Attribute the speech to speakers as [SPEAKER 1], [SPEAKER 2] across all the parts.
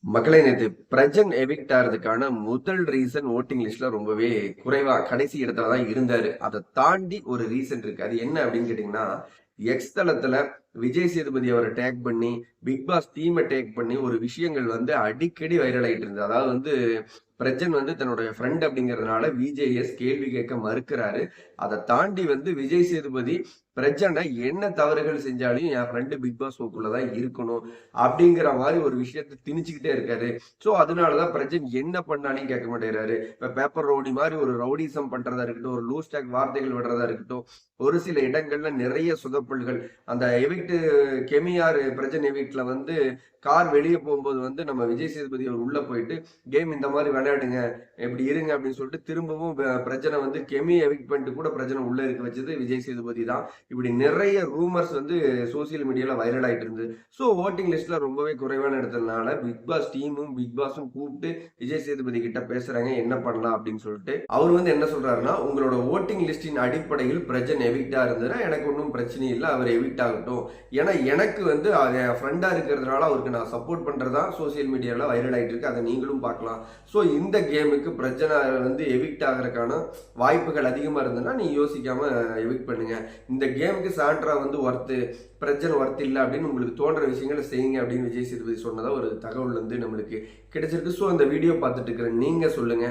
[SPEAKER 1] மக்களே நேத்து பிரஜன் எவிக்ட் ஆறதுக்கான முதல் ரீசன் ஓட்டிங் லிஸ்ட்ல ரொம்பவே குறைவா கடைசி இடத்துல தான் இருந்தாரு. அதை தாண்டி ஒரு ரீசன் இருக்கு. அது என்ன அப்படின்னு கேட்டீங்கன்னா, எக்ஸ் தளத்துல விஜய் சேதுபதி அவரை டேக் பண்ணி, பிக் பாஸ் டீமை டேக் பண்ணி ஒரு விஷயங்கள் வந்து அடிக்கடி வைரல் ஆயிட்டு இருந்தது. அதாவது வந்து பிரஜன் வந்து தன்னுடைய ஃப்ரெண்ட் அப்படிங்கிறதுனால விஜேஎஸ் கேள்வி கேட்க மறுக்கிறாரு. அதை தாண்டி வந்து விஜய் சேதுபதி பிரஜனை என்ன தவறுகள் செஞ்சாலும் என் ஃப்ரெண்டு பிக் பாஸ் ஷோக்குள்ளதான் இருக்கணும் அப்படிங்கிற மாதிரி ஒரு விஷயத்த திணிச்சுக்கிட்டே இருக்காரு. சோ அதனாலதான் பிரஜன் என்ன பண்ணாலும் கேட்க மாட்டேங்கிறாரு. இப்ப பேப்பர் ரவுடி மாதிரி ஒரு ரவுடிசம் பண்றதா இருக்கட்டும், ஒரு லூஸ் டாக் வார்த்தைகள் விடுறதா இருக்கட்டும், ஒரு சில இடங்கள்ல நிறைய சொதப்பல்கள். அந்த எவிக்ட் கெமியார் பிரஜன் எவிக்ட்ல வந்து கார் வெளியே போகும்போது வந்து நம்ம விஜய் சேதுபதி அவர் உள்ள போயிட்டு கேம் இந்த மாதிரி விளையாடுங்க, இப்படி இருங்க அப்படின்னு சொல்லிட்டு திரும்பவும் பிரஜனை வந்து கெமி எவிக்ட் பண்ணிட்டு கூட பிரஜனை உள்ள இருக்க வச்சது விஜய் சேதுபதி தான். இப்படி நிறைய ரூமர்ஸ் வந்து சோசியல் மீடியால வைரல் ஆயிட்டு இருந்தது. ஸோ ஓட்டிங் லிஸ்ட்ல ரொம்பவே குறைவான இடத்துலனால பிக் பாஸ் டீமும் பிக் பாஸும் கூப்பிட்டு விஜய் சேதுபதி கிட்ட பேசுறாங்க என்ன பண்ணலாம் அப்படின்னு சொல்லிட்டு. அவர் வந்து என்ன சொல்றாருன்னா, உங்களோட ஓட்டிங் லிஸ்டின் அடிப்படையில் பிரஜன் எவிக்டா இருந்ததுன்னா எனக்கு ஒன்றும் பிரச்சனை இல்லை, அவர் எவிக்ட் ஆகட்டும். ஏன்னா எனக்கு வந்து என் ஃப்ரெண்டா இருக்கிறதுனால அவருக்கு நான் சப்போர்ட் பண்றதா சோசியல் மீடியால வைரல் ஆயிட்டு இருக்கு. அதை நீங்களும் பார்க்கலாம். ஸோ இந்த கேமுக்கு பிரச்சனை வந்து எவிக்ட் ஆகிறதுக்கான வாய்ப்புகள் அதிகமா இருந்ததுன்னா நீ யோசிக்காம எவிக்ட் பண்ணுங்க. இந்த கேமுக்கு சாண்ட்ரா வந்து ஒர்த்து, பிரச்சனை ஒர்த் இல்லை அப்படின்னு உங்களுக்கு தோன்ற விஷயங்களை செய்யுங்க அப்படின்னு விஜய் சேதுபதி சொன்னதா ஒரு தகவல் வந்து நம்மளுக்கு கிடைச்சிருக்கு. ஸோ அந்த வீடியோ பார்த்துட்டு இருக்கிற நீங்க சொல்லுங்க,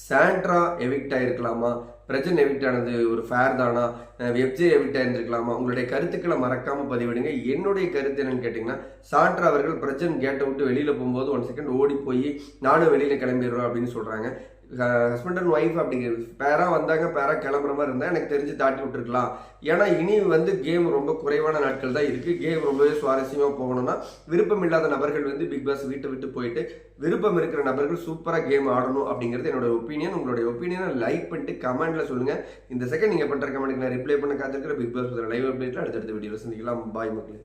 [SPEAKER 1] சாண்ட்ரா எவிக்ட் ஆயிருக்கலாமா, பிரஜன் எவிக்ட் ஆனது ஒரு ஃபேர் தானா, வெப்ஜே எவிக்ட் ஆயிருந்திருக்கலாமா? உங்களுடைய கருத்துக்களை மறக்காம பதிவிடுங்க. என்னுடைய கருத்து என்னன்னு கேட்டீங்கன்னா, சாண்ட்ரா அவர்கள் பிரஜன் கேட்டை விட்டு வெளியில போகும்போது 1 செகண்ட் ஓடி போய் நானும் வெளியில கிளம்பிடுறோம் அப்படின்னு சொல்றாங்க. ஹஸ்பண்ட் அண்ட் ஒய்ஃப் அப்படிங்கிறது பேரா வந்தாங்க, பேரா கிளம்புற மாதிரி இருந்தா எனக்கு தெரிஞ்சு தாட்டி விட்டுருக்கலாம். ஏன்னா இனி வந்து கேம் ரொம்ப குறைவான நாட்கள் தான் இருக்கு. கேம் ரொம்பவே சுவாரஸ்யமா போகணும்னா விருப்பம் இல்லாத நபர்கள் வந்து பிக் பாஸ் வீட்டை விட்டு போயிட்டு விருப்பம் இருக்கிற நபர்கள் சூப்பரா கேம் ஆடணும் அப்படிங்கிறது என்னோட ஒப்பீனியன். உங்களுடைய ஒப்பீனியனை லைக் பண்ணிட்டு கமெண்ட்ல சொல்லுங்க. இந்த செகண்ட் நீங்க பண்ற கமெண்ட்டுக்கு நான் ரிப்ளை பண்ண காத்திருக்கிற பிக் பாஸ் லைவ் அப்டேட்ல அடுத்தடுத்த வீடியோல சந்திக்கலாம். பாய் மக்களே.